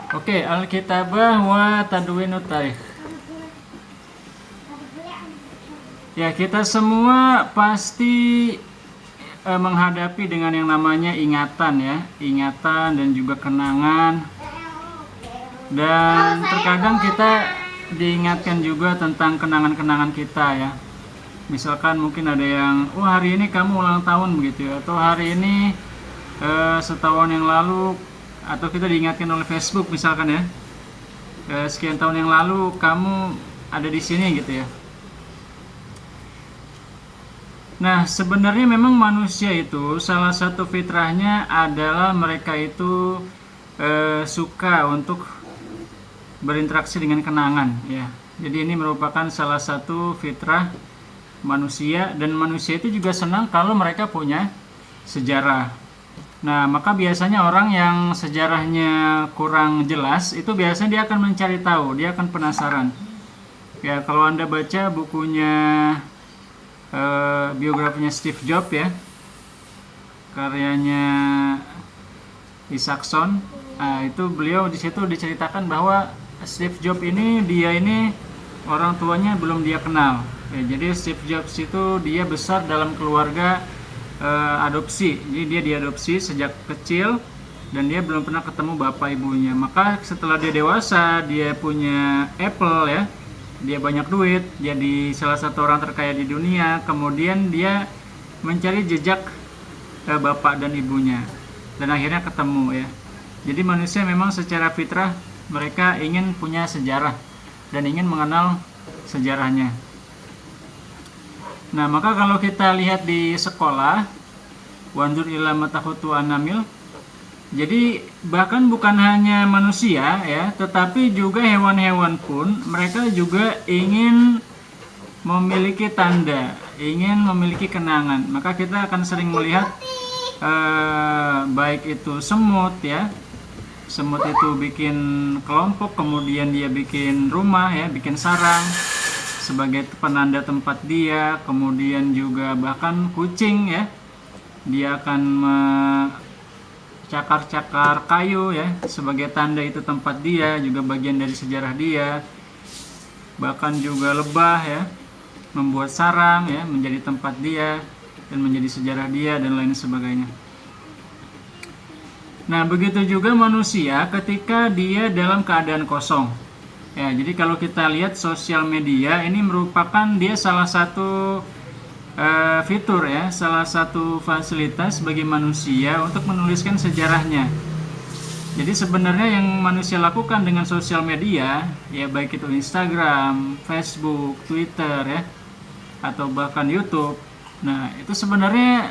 Oke, Alkitabah wa tadwinut tarikh. Ya, kita semua pasti menghadapi dengan yang namanya ingatan ya, ingatan dan juga kenangan. Dan terkadang kita diingatkan juga tentang kenangan-kenangan kita ya. Misalkan mungkin ada yang, oh hari ini kamu ulang tahun begitu ya, atau hari ini setahun yang lalu, atau kita diingatkan oleh Facebook misalkan ya, sekian tahun yang lalu kamu ada di sini gitu ya. Nah, sebenarnya memang manusia itu salah satu fitrahnya adalah mereka itu suka untuk berinteraksi dengan kenangan ya. Jadi ini merupakan salah satu fitrah manusia, dan manusia itu juga senang kalau mereka punya sejarah. Nah, maka biasanya orang yang sejarahnya kurang jelas itu biasanya dia akan mencari tahu, dia akan penasaran. Ya, kalau Anda baca bukunya biografinya Steve Jobs ya, karyanya Isaacson. Nah, itu beliau di situ diceritakan bahwa Steve Jobs ini dia ini orang tuanya belum dia kenal. Ya, jadi Steve Jobs itu dia besar dalam keluarga adopsi. Jadi dia diadopsi sejak kecil dan dia belum pernah ketemu bapak ibunya. Maka setelah dia dewasa, dia punya Apple ya. Dia banyak duit, jadi salah satu orang terkaya di dunia. Kemudian dia mencari jejak bapak dan ibunya, dan akhirnya ketemu ya. Jadi manusia memang secara fitrah mereka ingin punya sejarah dan ingin mengenal sejarahnya. Nah, maka kalau kita lihat di sekolah, wanzur ila matahutu anamil, jadi bahkan bukan hanya manusia ya, tetapi juga hewan-hewan pun mereka juga ingin memiliki tanda, ingin memiliki kenangan. Maka kita akan sering melihat baik itu semut ya. Semut itu bikin kelompok, kemudian dia bikin rumah ya, bikin sarang sebagai penanda tempat dia. Kemudian juga bahkan kucing ya, dia akan cakar-cakar kayu ya sebagai tanda itu tempat dia, juga bagian dari sejarah dia. Bahkan juga lebah ya, membuat sarang ya menjadi tempat dia dan menjadi sejarah dia dan lain sebagainya. Nah, begitu juga manusia ketika dia dalam keadaan kosong. Ya, jadi kalau kita lihat sosial media ini merupakan dia salah satu fitur ya, salah satu fasilitas bagi manusia untuk menuliskan sejarahnya. Jadi sebenarnya yang manusia lakukan dengan sosial media ya, baik itu Instagram, Facebook, Twitter ya, atau bahkan YouTube. Nah, itu sebenarnya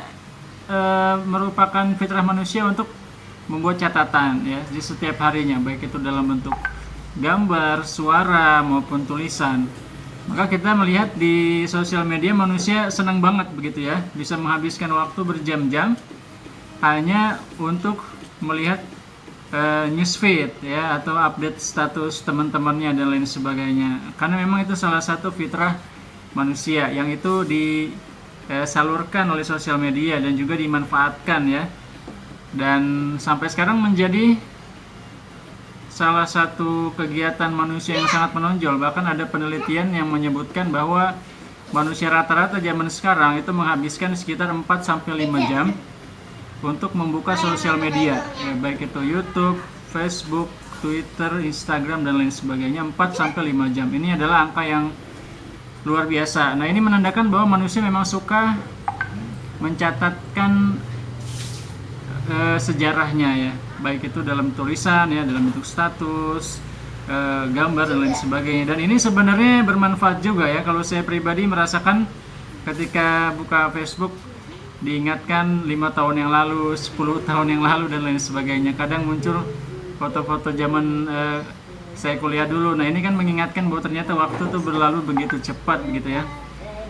merupakan fitrah manusia untuk membuat catatan ya di setiap harinya, baik itu dalam bentuk gambar, suara maupun tulisan. Maka kita melihat di sosial media manusia senang banget begitu ya, bisa menghabiskan waktu berjam-jam hanya untuk melihat newsfeed ya, atau update status teman-temannya dan lain sebagainya. Karena memang itu salah satu fitrah manusia yang itu disalurkan oleh sosial media dan juga dimanfaatkan ya. Dan sampai sekarang menjadi salah satu kegiatan manusia yang sangat menonjol. Bahkan ada penelitian yang menyebutkan bahwa manusia rata-rata zaman sekarang itu menghabiskan sekitar 4-5 jam untuk membuka sosial media ya, baik itu YouTube, Facebook, Twitter, Instagram dan lain sebagainya. 4-5 jam ini adalah angka yang luar biasa. Nah, ini menandakan bahwa manusia memang suka mencatatkan sejarahnya ya, baik itu dalam tulisan ya, dalam bentuk status, gambar dan lain sebagainya. Dan ini sebenarnya bermanfaat juga ya. Kalau saya pribadi merasakan ketika buka Facebook diingatkan 5 tahun yang lalu, 10 tahun yang lalu dan lain sebagainya. Kadang muncul foto-foto zaman saya kuliah dulu. Nah, ini kan mengingatkan bahwa ternyata waktu itu berlalu begitu cepat begitu ya.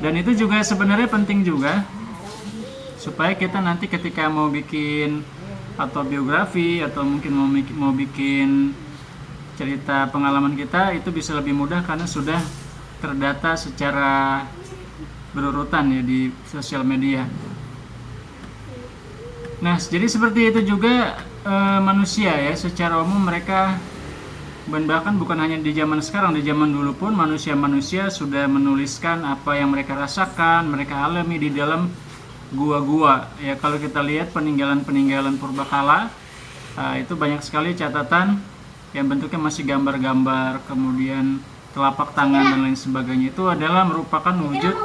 Dan itu juga sebenarnya penting juga supaya kita nanti ketika mau bikin autobiografi atau mungkin mau bikin cerita pengalaman kita, itu bisa lebih mudah karena sudah terdata secara berurutan ya di sosial media. Nah, jadi seperti itu juga manusia ya, secara umum mereka Dan bahkan bukan hanya di zaman sekarang, di zaman dulu pun manusia-manusia sudah menuliskan apa yang mereka rasakan, mereka alami di dalam gua-gua. Ya, kalau kita lihat peninggalan-peninggalan purbakala, itu banyak sekali catatan yang bentuknya masih gambar-gambar, kemudian telapak tangan dan lain sebagainya. Itu adalah merupakan wujud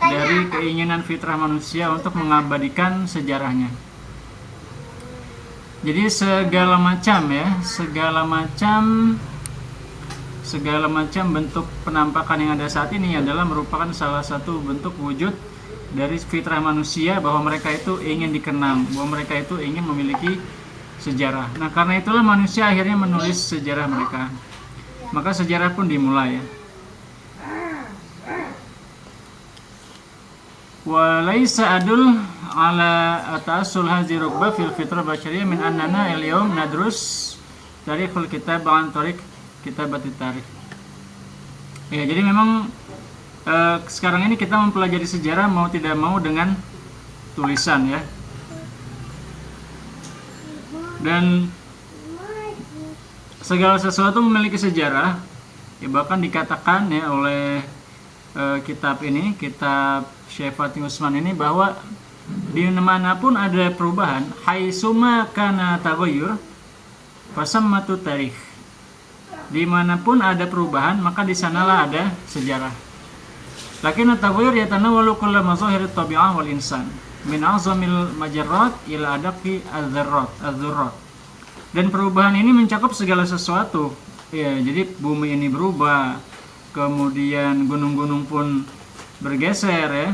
dari keinginan fitrah manusia untuk mengabadikan sejarahnya. Jadi segala macam bentuk penampakan yang ada saat ini adalah merupakan salah satu bentuk wujud dari fitrah manusia bahwa mereka itu ingin dikenang, bahwa mereka itu ingin memiliki sejarah. Nah, karena itulah manusia akhirnya menulis sejarah mereka. Maka sejarah pun dimulai, ya. Walaysa adul ala ta'assul hadhihi rukbah fil fitrah basyariyah min annana al-yawm nadrus tarikhul kitab an tariq kitabatit tarikh. Ya, jadi memang sekarang ini kita mempelajari sejarah mau tidak mau dengan tulisan, ya. Dan segala sesuatu memiliki sejarah, ya, bahkan dikatakan, ya, oleh kitab Syekh Fatih Usman ini bahwa di manapun ada perubahan, haitsuma kana taghayyur fasammatu tarikh. Dimanapun ada perubahan, maka di sanalah ada sejarah. Lakin at-taghayyur yatanawwalu kulla mazahir at-tabi'ah wal insan min a'zamil majarrat ila adaqi adz-dzurrat. Dan perubahan ini mencakup segala sesuatu. Ya, jadi bumi ini berubah, kemudian gunung-gunung pun bergeser, ya.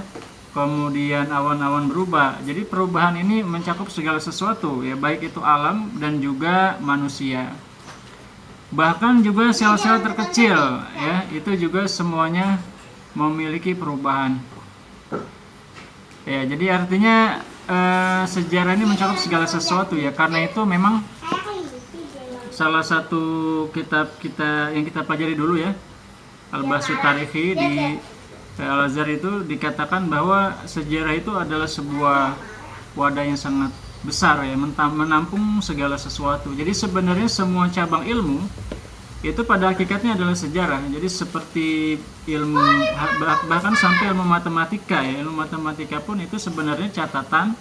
Kemudian awan-awan berubah. Jadi perubahan ini mencakup segala sesuatu, ya, baik itu alam dan juga manusia. Bahkan juga sel-sel terkecil, ya, itu juga semuanya memiliki perubahan. Ya, jadi artinya sejarah ini mencakup segala sesuatu, ya. Karena itu memang salah satu kitab yang kita pelajari dulu, ya, Al-Bahsu Tarikhi di Al-Azhar, itu dikatakan bahwa sejarah itu adalah sebuah wadah yang sangat besar, ya, menampung segala sesuatu. Jadi sebenarnya semua cabang ilmu itu pada hakikatnya adalah sejarah. Jadi seperti ilmu, bahkan sampai ilmu matematika, ya, ilmu matematika pun itu sebenarnya catatan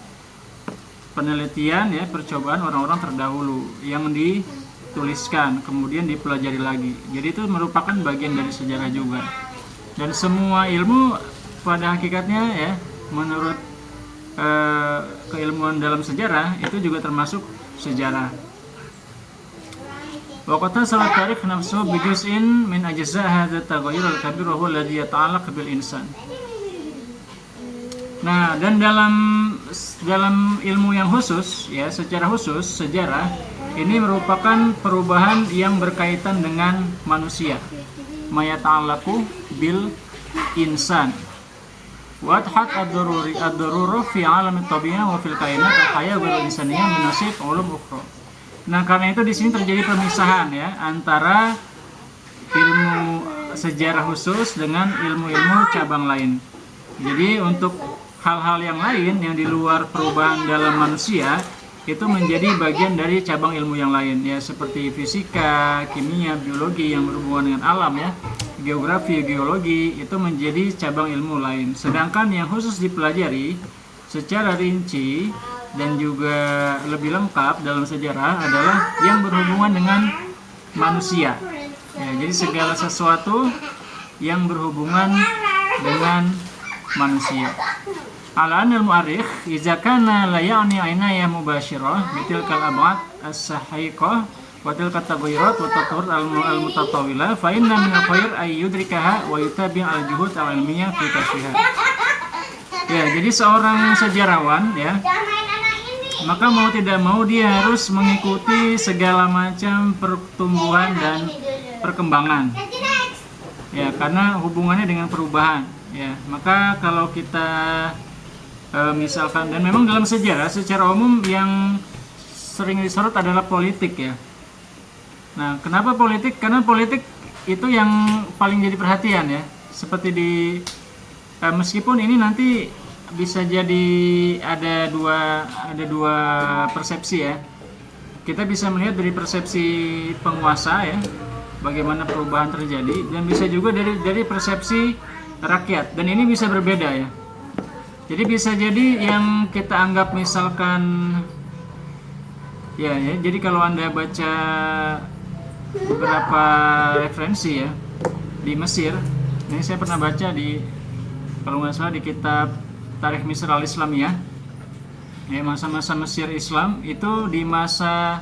penelitian, ya, percobaan orang-orang terdahulu yang dituliskan kemudian dipelajari lagi. Jadi itu merupakan bagian dari sejarah juga. Dan semua ilmu pada hakikatnya, ya, menurut keilmuan dalam sejarah itu juga termasuk sejarah. Wa qad salat tarikh nafsuhu bi juz'in min ajza' hadha at-taghayyur al-kabir wa huwa alladhi yata'allaq bil insan. Nah, dan dalam ilmu yang khusus, ya, secara khusus sejarah ini merupakan perubahan yang berkaitan dengan manusia. Mayata'allaqu bil insan. Wa adhat ad-darura fi 'alam at-tabi'ah wa fil kainat al-hayah wal insaniyah min nasib ulum ukhra. Nah, karena itu di sini terjadi pemisahan, ya, antara ilmu sejarah khusus dengan ilmu-ilmu cabang lain. Jadi untuk hal-hal yang lain yang di luar perubahan dalam manusia itu menjadi bagian dari cabang ilmu yang lain, ya, seperti fisika, kimia, biologi yang berhubungan dengan alam, ya, geografi, geologi, itu menjadi cabang ilmu lain. Sedangkan yang khusus dipelajari secara rinci dan juga lebih lengkap dalam sejarah adalah yang berhubungan dengan manusia, ya, jadi segala sesuatu yang berhubungan dengan manusia. Al-an al-mu'arrikh idza kana la ya'ni aynaya mubashirah bitilkal ab'ad as-sahiqah wa tilka at-taghayurat wa tatawur al-mutatawila fa inna min al-khair ay yudrikaha wa yutabi' al-juhud al-ilmiyah fi kashfiha. Ya, jadi seorang sejarawan, ya, maka mau tidak mau dia harus mengikuti segala macam pertumbuhan dan perkembangan, ya, karena hubungannya dengan perubahan, ya. Maka kalau kita misalkan, dan memang dalam sejarah secara umum yang sering disorot adalah politik, ya. Nah, kenapa politik? Karena politik itu yang paling jadi perhatian, ya. Seperti di meskipun ini nanti bisa jadi ada dua persepsi, ya. Kita bisa melihat dari persepsi penguasa, ya, bagaimana perubahan terjadi, dan bisa juga dari persepsi rakyat, dan ini bisa berbeda ya. Jadi bisa jadi yang kita anggap misalkan ya, jadi kalau Anda baca beberapa referensi ya di Mesir, ini saya pernah baca di, kalau nggak salah, di kitab Tarikh Misr al-Islamiyah ya, masa-masa Mesir Islam itu di masa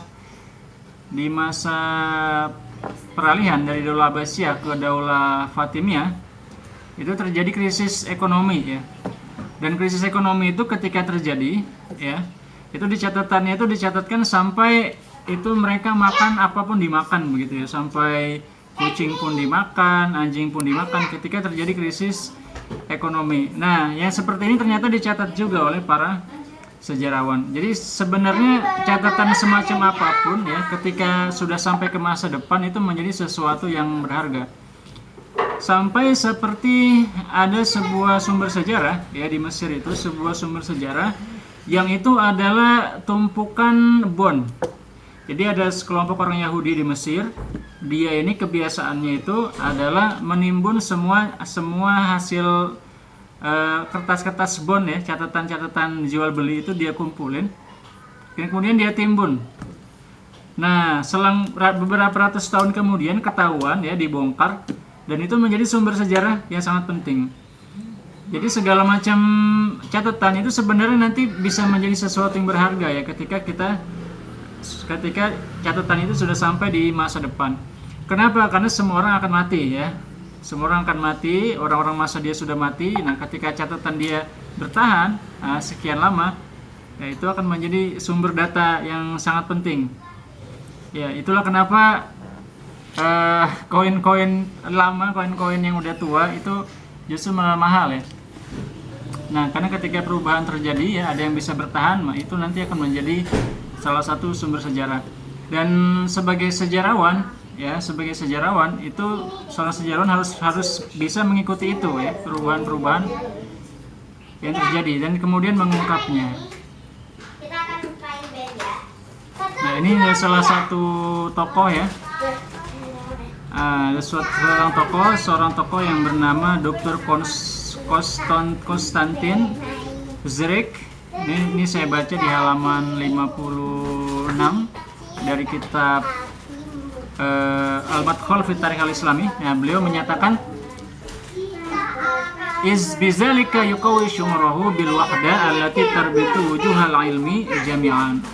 peralihan dari Daulah Abbasiyah ke Daulah Fatimiyah itu terjadi krisis ekonomi ya. Dan krisis ekonomi itu ketika terjadi ya, itu dicatatkan sampai itu mereka makan apapun dimakan begitu ya, sampai kucing pun dimakan, anjing pun dimakan ketika terjadi krisis ekonomi. Nah, yang seperti ini ternyata dicatat juga oleh para sejarawan. Jadi sebenarnya catatan semacam apapun ya, ketika sudah sampai ke masa depan itu menjadi sesuatu yang berharga. Sampai seperti ada sebuah sumber sejarah ya di Mesir, itu sebuah sumber sejarah yang itu adalah tumpukan bon. Jadi ada sekelompok orang Yahudi di Mesir, dia ini kebiasaannya itu adalah menimbun semua hasil kertas-kertas bon ya, catatan-catatan jual beli itu dia kumpulin, kemudian dia timbun. Nah, selang beberapa ratus tahun kemudian ketahuan ya, dibongkar, dan itu menjadi sumber sejarah yang sangat penting. Jadi segala macam catatan itu sebenarnya nanti bisa menjadi sesuatu yang berharga ya, ketika catatan itu sudah sampai di masa depan. Kenapa? Karena semua orang akan mati ya. Semua orang akan mati, orang-orang masa dia sudah mati. Nah, ketika catatan dia bertahan sekian lama, ya itu akan menjadi sumber data yang sangat penting. Ya, itulah kenapa koin-koin lama, koin-koin yang udah tua itu justru malah mahal ya. Nah, karena ketika perubahan terjadi ya, ada yang bisa bertahan, itu nanti akan menjadi salah satu sumber sejarah. Dan sebagai sejarawan itu seorang sejarawan harus bisa mengikuti itu ya, perubahan-perubahan yang terjadi dan kemudian mengungkapnya. Nah, ini salah satu tokoh ya. Seorang tokoh yang bernama Dr. Konstantin Zrik. Ini saya baca di halaman 56 dari kitab Al-Madkhal fi Tarikh al-Islami. Nah, beliau menyatakan iz bizalika yuqawi syumrahu bil wahda allati tarbitu wujuhal ilmi jami'an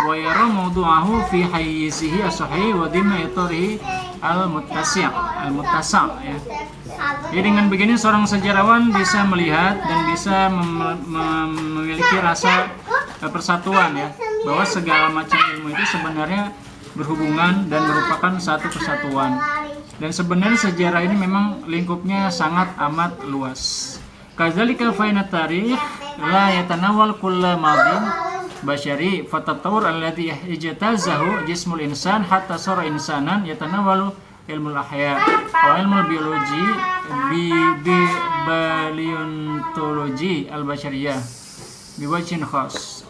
wa yara mawdu'ahu fi hayyizihi as-sahih wa dimna itarihi al-muttasi' ya. Jadi dengan begini seorang sejarawan bisa melihat dan bisa memiliki rasa persatuan ya, bahwa segala macam ilmu itu sebenarnya berhubungan dan merupakan satu kesatuan. Dan sebenarnya sejarah ini memang lingkupnya sangat amat luas. Kadzalika fa inna tarikh la yatanawwal kulla madin bashari fatatawur alladhi ijtazahu jismul insan hatta sara insanan yatanawwalu ilmu ahya wa ilmu biologi bi paleontologi al-bashariyah biwajhin khas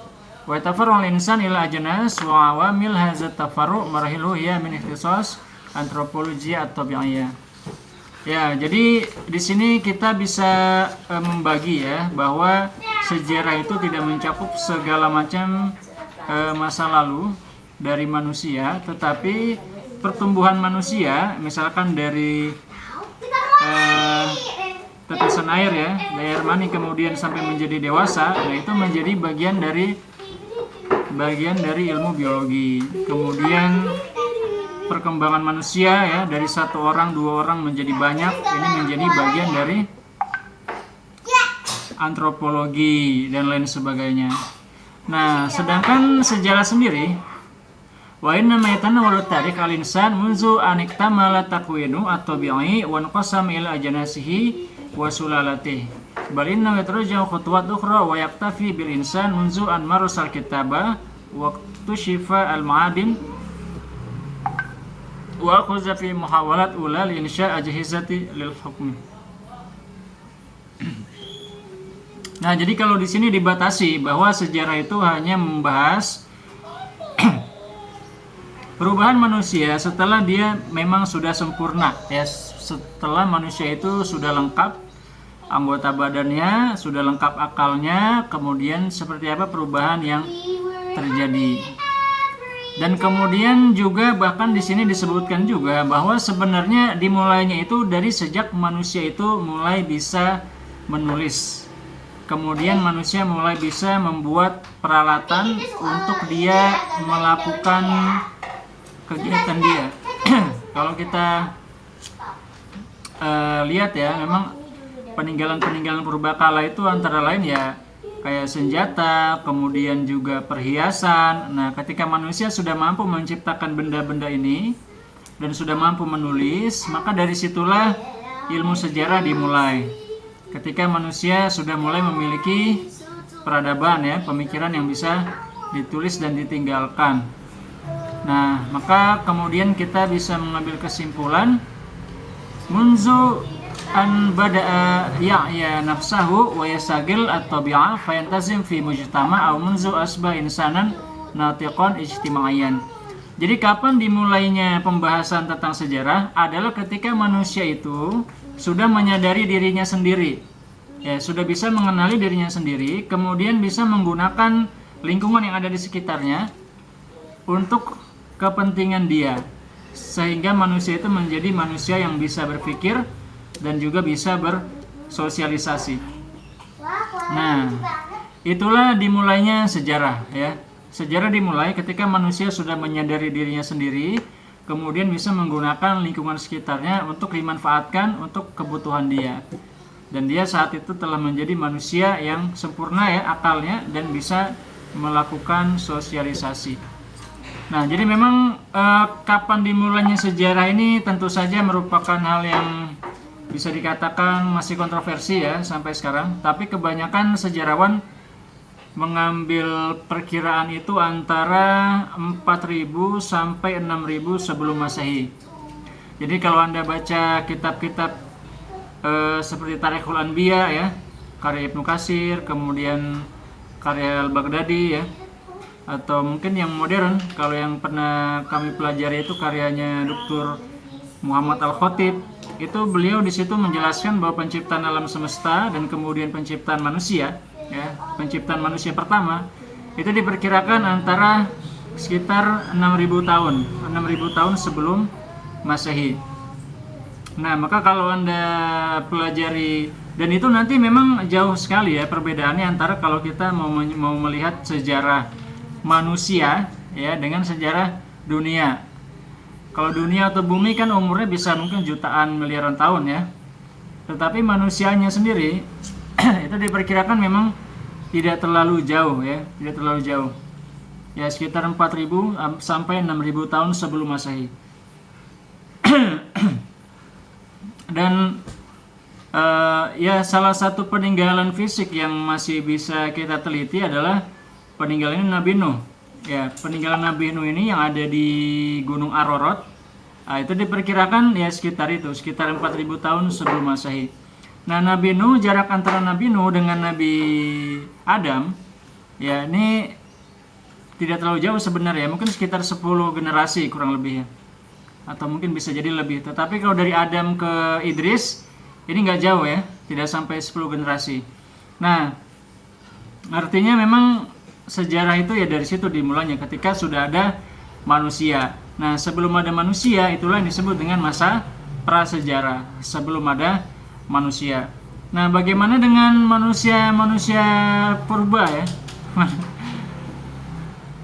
wa tafarru al-insan ila ajnas wa awamil hadza tafarru marahilu hiya min ikhtisas antropologi atau tabi'iyah. Ya, jadi di sini kita bisa membagi ya, bahwa sejarah itu tidak mencakup segala macam masa lalu dari manusia, tetapi pertumbuhan manusia, misalkan dari tetesan air ya, dari air mani kemudian sampai menjadi dewasa, nah itu menjadi bagian dari ilmu biologi. Kemudian perkembangan manusia ya, dari satu orang, dua orang menjadi banyak, ini menjadi bagian dari antropologi dan lain sebagainya. Nah, sedangkan sejarah sendiri, wa inna ma yatanawwalu tarikh al-insan munzu an iktamala takwinu at-tabi'i wa anqasam ila ajnasihi wa sulalatihi bal inna yatarajau khutuwat ukhra wa yaktafi bil insan munzu an marasal kitaba wa tushifa al-ma'adin wa akhadha fi muhawalat ula li insya' ajhizati lil hukm. Nah, jadi kalau di sini dibatasi bahwa sejarah itu hanya membahas perubahan manusia setelah dia memang sudah sempurna, ya, setelah manusia itu sudah lengkap anggota badannya, sudah lengkap akalnya, kemudian seperti apa perubahan yang terjadi. Dan kemudian juga bahkan di sini disebutkan juga bahwa sebenarnya dimulainya itu dari sejak manusia itu mulai bisa menulis. Kemudian manusia mulai bisa membuat peralatan untuk dia melakukan kegiatan dia. Kalau kita lihat ya, memang peninggalan-peninggalan purbakala itu antara lain ya kayak senjata, kemudian juga perhiasan. Nah, ketika manusia sudah mampu menciptakan benda-benda ini dan sudah mampu menulis, maka dari situlah ilmu sejarah dimulai. Ketika manusia sudah mulai memiliki peradaban ya, pemikiran yang bisa ditulis dan ditinggalkan. Nah, maka kemudian kita bisa mengambil kesimpulan munzu an bada'a ya'ya nafsahu wa yasagil at-tabi'ah fayantazim fi mujtama' aw munzu asbah insanan natiqan ijtimaiyan. Jadi kapan dimulainya pembahasan tentang sejarah adalah ketika manusia itu sudah menyadari dirinya sendiri, ya, sudah bisa mengenali dirinya sendiri, kemudian bisa menggunakan lingkungan yang ada di sekitarnya untuk kepentingan dia, sehingga manusia itu menjadi manusia yang bisa berpikir dan juga bisa bersosialisasi. Nah, itulah dimulainya sejarah, ya. Sejarah dimulai ketika manusia sudah menyadari dirinya sendiri, kemudian bisa menggunakan lingkungan sekitarnya untuk dimanfaatkan untuk kebutuhan dia. Dan dia saat itu telah menjadi manusia yang sempurna ya akalnya dan bisa melakukan sosialisasi. Nah, jadi memang kapan dimulainya sejarah ini tentu saja merupakan hal yang bisa dikatakan masih kontroversi ya sampai sekarang. Tapi kebanyakan sejarawan mengambil perkiraan itu antara 4000 sampai 6000 sebelum Masehi. Jadi kalau Anda baca kitab-kitab seperti Tarikhul Anbiya ya, karya Ibnu Katsir, kemudian karya Al-Baghdadi ya, atau mungkin yang modern kalau yang pernah kami pelajari itu karyanya Dr. Muhammad Al-Khatib, itu beliau di situ menjelaskan bahwa penciptaan alam semesta dan kemudian penciptaan manusia ya, penciptaan manusia pertama itu diperkirakan antara sekitar 6000 tahun sebelum Masehi. Nah, maka kalau Anda pelajari, dan itu nanti memang jauh sekali ya perbedaannya antara kalau kita mau melihat sejarah manusia ya dengan sejarah dunia. Kalau dunia atau bumi kan umurnya bisa mungkin jutaan miliaran tahun ya. Tetapi manusianya sendiri itu diperkirakan memang tidak terlalu jauh ya, tidak terlalu jauh. Ya sekitar 4000 sampai 6000 tahun sebelum Masehi. Dan ya salah satu peninggalan fisik yang masih bisa kita teliti adalah peninggalan Nabi Nuh. Ya, peninggalan Nabi Nuh ini yang ada di Gunung Ararat. Nah, itu diperkirakan ya sekitar 4000 tahun sebelum Masehi. Nah, Nabi Nuh, jarak antara Nabi Nuh dengan Nabi Adam ya ini tidak terlalu jauh sebenarnya, mungkin sekitar 10 generasi kurang lebih ya. Atau mungkin bisa jadi lebih. Tetapi kalau dari Adam ke Idris ini nggak jauh ya, tidak sampai 10 generasi. Nah, artinya memang sejarah itu ya dari situ dimulainya ketika sudah ada manusia. Nah, sebelum ada manusia itulah yang disebut dengan masa prasejarah, sebelum ada manusia. Nah, bagaimana dengan manusia purba ya?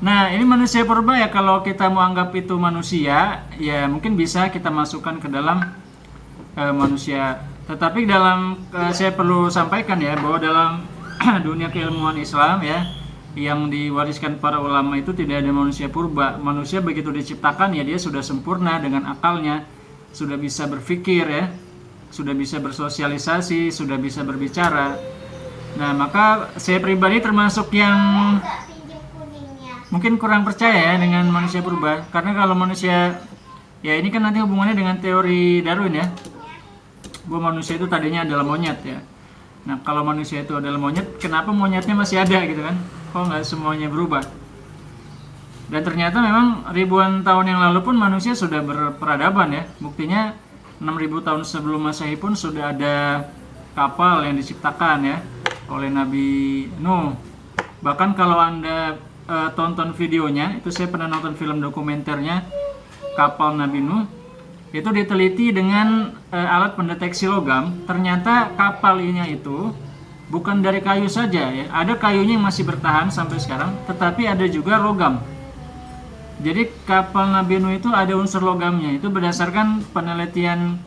Nah, ini manusia purba ya, kalau kita mau anggap itu manusia, ya mungkin bisa kita masukkan ke dalam manusia. Tetapi dalam saya perlu sampaikan ya bahwa dalam dunia keilmuan Islam ya, yang diwariskan para ulama itu tidak ada manusia purba. Manusia begitu diciptakan ya dia sudah sempurna dengan akalnya, sudah bisa berpikir ya, sudah bisa bersosialisasi, sudah bisa berbicara. Nah, maka saya pribadi termasuk yang mungkin kurang percaya ya dengan manusia purba. Karena kalau manusia, ya ini kan nanti hubungannya dengan teori Darwin ya, bahwa manusia itu tadinya adalah monyet ya. Nah, kalau manusia itu adalah monyet, kenapa monyetnya masih ada gitu kan? Kok nggak semuanya berubah? Dan ternyata memang ribuan tahun yang lalu pun manusia sudah berperadaban ya. Buktinya 6.000 tahun sebelum Masehi pun sudah ada kapal yang diciptakan ya oleh Nabi Nuh. Bahkan kalau Anda tonton videonya, itu saya pernah nonton film dokumenternya kapal Nabi Nuh. Itu diteliti dengan alat pendeteksi logam. Ternyata kapal ini itu bukan dari kayu saja ya. Ada kayunya yang masih bertahan sampai sekarang, tetapi ada juga logam. Jadi kapal Nabi Nuh itu ada unsur logamnya. Itu berdasarkan penelitian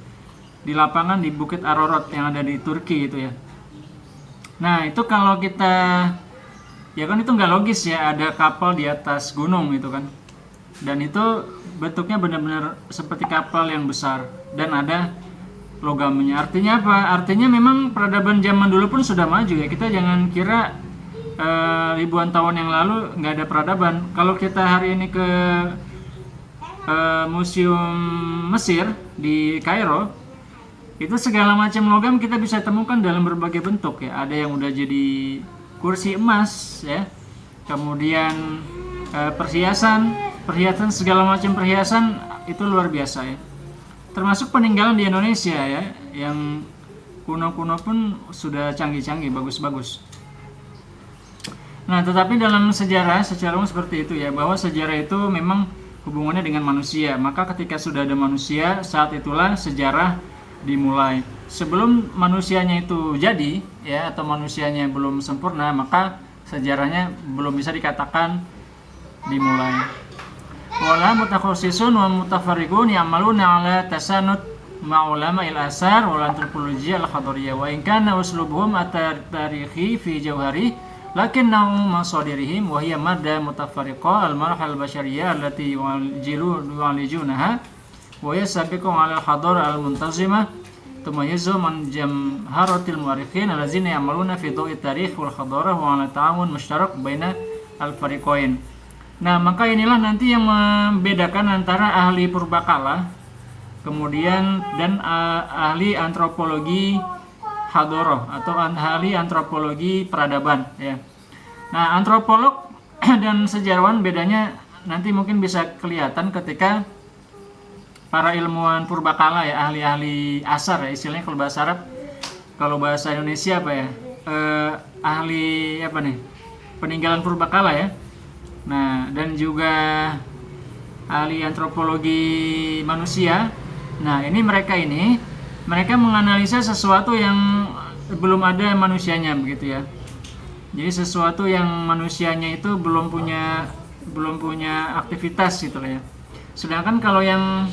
di lapangan di Bukit Ararat yang ada di Turki itu ya. Nah itu kalau kita, ya kan itu nggak logis ya ada kapal di atas gunung gitu kan. Dan itu bentuknya benar-benar seperti kapal yang besar dan ada logamnya. Artinya apa? Artinya memang peradaban zaman dulu pun sudah maju ya. Kita jangan kira ribuan tahun yang lalu nggak ada peradaban. Kalau kita hari ini ke Museum Mesir di Kairo, itu segala macam logam kita bisa temukan dalam berbagai bentuk ya. Ada yang udah jadi kursi emas ya, kemudian perhiasan segala macam perhiasan itu luar biasa ya. Termasuk peninggalan di Indonesia ya, yang kuno-kuno pun sudah canggih-canggih, bagus-bagus. Nah, tetapi dalam sejarah secara umum seperti itu ya, bahwa sejarah itu memang hubungannya dengan manusia. Maka ketika sudah ada manusia, saat itulah sejarah dimulai. Sebelum manusianya itu jadi ya, atau manusianya belum sempurna, maka sejarahnya belum bisa dikatakan dimulai. Wala mutakhassisun wa mutafarriqun ya'maluna 'ala tasanut ma'ulama il-asar wal antropologi al-hadariyah wa in kana uslubuhum at-tarikhi fi jawhari lakinnahu masadirihim wa hiya madda mutafarriqah al-marhal bashariyah allati yu'alijunaha wa yasabiqu 'ala al-hadar al-muntazimah tumayyizu man jamharatil mu'arrikhin allazina ya'maluna fi dhawi tarikh wal hadarah wa 'ala ta'awun mushtarak baina al-fariqain. Nah, maka inilah nanti yang membedakan antara ahli purbakala kemudian dan ahli antropologi hadoroh atau ahli antropologi peradaban ya. Nah, antropolog dan sejarawan bedanya nanti mungkin bisa kelihatan ketika para ilmuwan purbakala ya, ahli-ahli asar ya, istilahnya kalau bahasa Arab, kalau bahasa Indonesia apa ya, ahli apa nih, peninggalan purbakala ya. Nah, dan juga ahli antropologi manusia. Nah, ini mereka menganalisa sesuatu yang belum ada manusianya begitu ya. Jadi sesuatu yang manusianya itu belum punya aktivitas gitu ya. Sedangkan kalau yang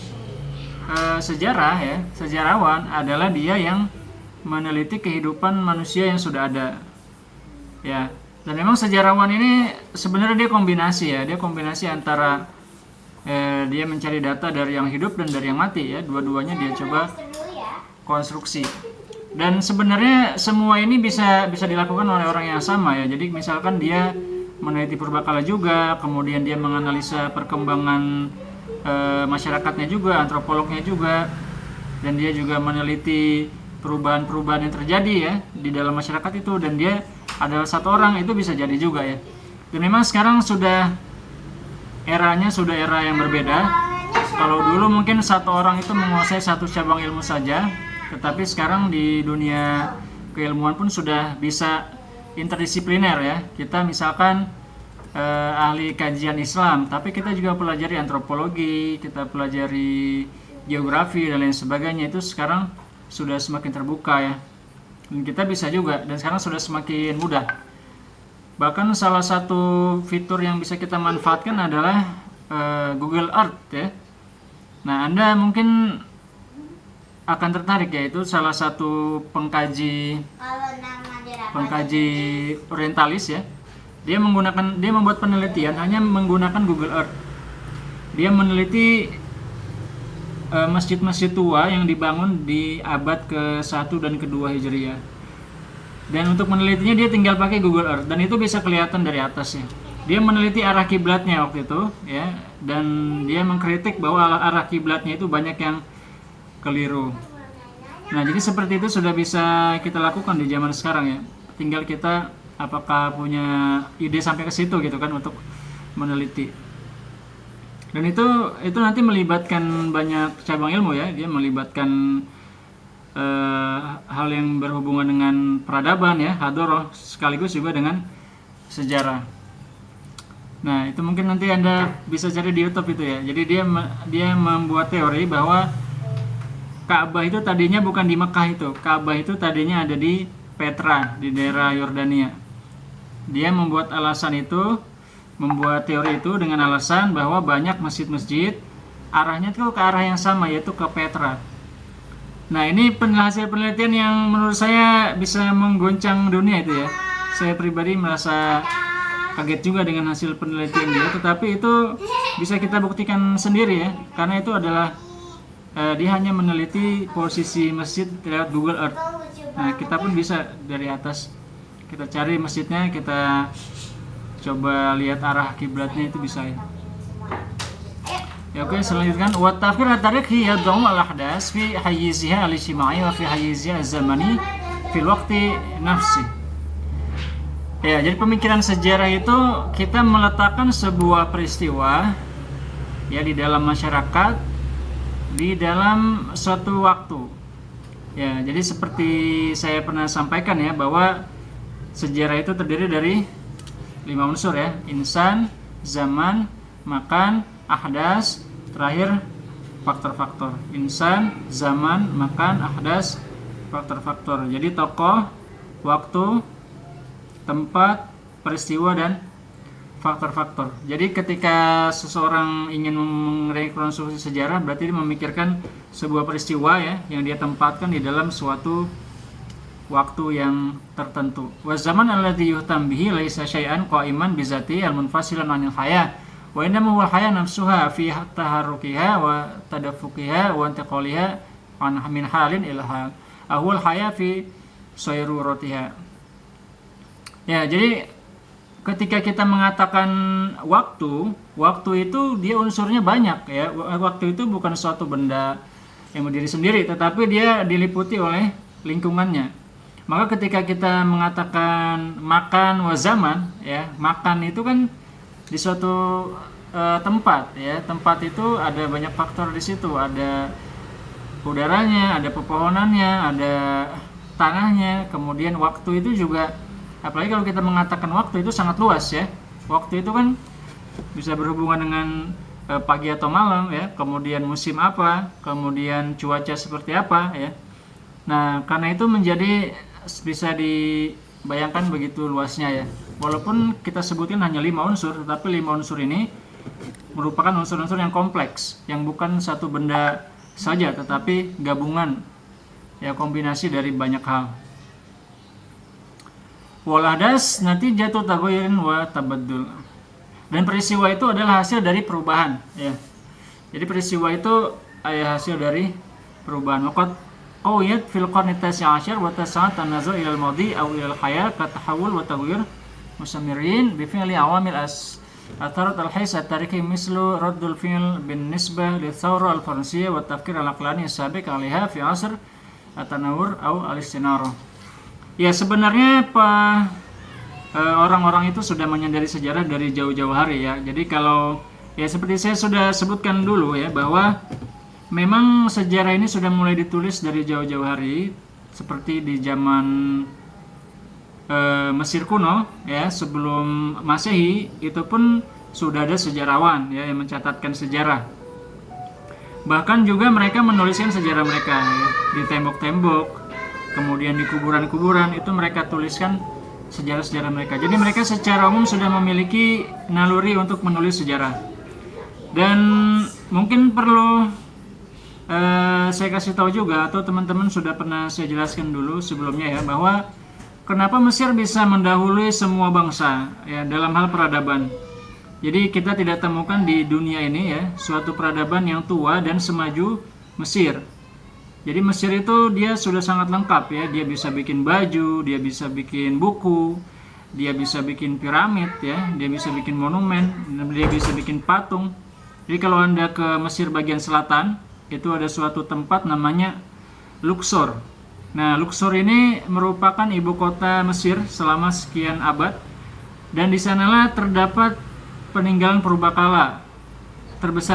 sejarah ya, sejarawan adalah dia yang meneliti kehidupan manusia yang sudah ada. Ya. Dan memang sejarawan ini sebenarnya dia kombinasi antara dia mencari data dari yang hidup dan dari yang mati ya, dua-duanya dia coba konstruksi. Dan sebenarnya semua ini bisa dilakukan oleh orang yang sama ya. Jadi misalkan dia meneliti purbakala juga, kemudian dia menganalisa perkembangan masyarakatnya juga, antropolognya juga, dan dia juga meneliti perubahan-perubahan yang terjadi ya di dalam masyarakat itu, dan dia adalah satu orang, itu bisa jadi juga ya. Dan memang sekarang eranya sudah era yang berbeda. Kalau dulu mungkin satu orang itu menguasai satu cabang ilmu saja, tetapi sekarang di dunia keilmuan pun sudah bisa interdisipliner ya. Kita misalkan ahli kajian Islam, tapi kita juga pelajari antropologi, kita pelajari geografi dan lain sebagainya. Itu sekarang sudah semakin terbuka ya. Dan kita bisa juga, dan sekarang sudah semakin mudah. Bahkan salah satu fitur yang bisa kita manfaatkan adalah Google Earth ya. Nah, Anda mungkin akan tertarik ya, itu salah satu pengkaji orientalis ya. Dia membuat penelitian hanya menggunakan Google Earth. Dia meneliti masjid-masjid tua yang dibangun di abad ke-1 dan ke-2 Hijriah. Dan untuk menelitinya dia tinggal pakai Google Earth, dan itu bisa kelihatan dari atas ya. Dia meneliti arah kiblatnya waktu itu ya, dan dia mengkritik bahwa arah kiblatnya itu banyak yang keliru. Nah, jadi seperti itu sudah bisa kita lakukan di zaman sekarang ya. Tinggal kita apakah punya ide sampai ke situ gitu kan untuk meneliti. Dan itu nanti melibatkan banyak cabang ilmu ya, dia melibatkan hal yang berhubungan dengan peradaban ya, hadoroh, sekaligus juga dengan sejarah. Nah, itu mungkin nanti Anda bisa cari di YouTube itu ya. Jadi dia membuat teori bahwa Ka'bah itu tadinya bukan di Mekah itu. Ka'bah itu tadinya ada di Petra, di daerah Yordania. Dia membuat teori itu dengan alasan bahwa banyak masjid-masjid arahnya itu ke arah yang sama, yaitu ke Petra. Nah, ini hasil penelitian yang menurut saya bisa menggoncang dunia itu ya. Saya pribadi merasa kaget juga dengan hasil penelitian dia, tetapi itu bisa kita buktikan sendiri ya, karena itu adalah dia hanya meneliti posisi masjid lewat Google Earth. Nah, kita pun bisa dari atas kita cari masjidnya, kita coba lihat arah kiblatnya, itu bisa ya. Ya, oke, selanjutnya wa tafsir at-tarikhi yad'u al-ahdas fi hayyiziha al-ijtimai wa fi hayyiziha az-zamani fil waqti nafsi. Ya, jadi pemikiran sejarah itu kita meletakkan sebuah peristiwa ya di dalam masyarakat, di dalam suatu waktu. Ya, jadi seperti saya pernah sampaikan ya, bahwa sejarah itu terdiri dari 5 unsur ya: insan, zaman, makan, ahdas, terakhir faktor-faktor. Insan, zaman, makan, ahdas, faktor-faktor. Jadi tokoh, waktu, tempat, peristiwa, dan faktor-faktor. Jadi ketika seseorang ingin merekonstruksi sejarah, berarti dia memikirkan sebuah peristiwa ya yang dia tempatkan di dalam suatu waktu yang tertentu. Wa zaman alladzi yuhtam bihi laisa syai'an qa'iman bi zati al-munfasilan 'anil hayah. Wa innama huwa al-hayah nafsuha fi taharrukiha wa tadaffuqiha wa intiqaliha min halin ila hal. Ahwal hayah fi sayruratiha. Ya, jadi ketika kita mengatakan waktu itu dia unsurnya banyak ya. Waktu itu bukan suatu benda yang berdiri sendiri, tetapi dia diliputi oleh lingkungannya. Maka ketika kita mengatakan makan wa zaman ya, makan itu kan di suatu tempat ya. Tempat itu ada banyak faktor di situ, ada udaranya, ada pepohonannya, ada tanahnya, kemudian waktu itu juga. Apalagi kalau kita mengatakan waktu itu sangat luas ya. Waktu itu kan bisa berhubungan dengan pagi atau malam ya, kemudian musim apa, kemudian cuaca seperti apa ya. Nah, karena itu menjadi bisa dibayangkan begitu luasnya ya. Walaupun kita sebutkan hanya 5 unsur, tetapi 5 unsur ini merupakan unsur-unsur yang kompleks, yang bukan satu benda saja, tetapi gabungan ya, kombinasi dari banyak hal. Wal ahdas nanti jatuh tagoyirin wa tabaddul. Dan peristiwa itu adalah hasil dari perubahan ya. Jadi peristiwa itu hasil dari perubahan. Waqad qawiyat fil qarni at-tasi' wa tas'at an-nazar ila al-madi aw ila al-hayat ka tahawul wa taghyir mustammirin bi fi'li awamil atharat al-his at-tarikhi mislu raddul fi'l bin nisbah li thawra al-faransiyah wa tafkir al-aqlani as-sabiq 'alayha fi 'asr at-tanawwur aw al-istinarah. Ya, sebenarnya orang-orang itu sudah menyadari sejarah dari jauh-jauh hari ya. Jadi kalau ya seperti saya sudah sebutkan dulu ya, bahwa memang sejarah ini sudah mulai ditulis dari jauh-jauh hari, seperti di zaman Mesir kuno ya, sebelum Masehi itu pun sudah ada sejarawan ya yang mencatatkan sejarah. Bahkan juga mereka menuliskan sejarah mereka ya, di tembok-tembok, kemudian di kuburan-kuburan itu mereka tuliskan sejarah-sejarah mereka. Jadi mereka secara umum sudah memiliki naluri untuk menulis sejarah. Dan mungkin perlu saya kasih tahu juga, atau teman-teman sudah pernah saya jelaskan dulu sebelumnya ya, bahwa kenapa Mesir bisa mendahului semua bangsa ya dalam hal peradaban. Jadi kita tidak temukan di dunia ini ya suatu peradaban yang tua dan semaju Mesir. Jadi Mesir itu dia sudah sangat lengkap ya, dia bisa bikin baju, dia bisa bikin buku, dia bisa bikin piramid ya, dia bisa bikin monumen, dia bisa bikin patung. Jadi kalau Anda ke Mesir bagian selatan, itu ada suatu tempat namanya Luxor. Nah, Luxor ini merupakan ibu kota Mesir selama sekian abad, dan di sanalah terdapat peninggalan purbakala, terbesar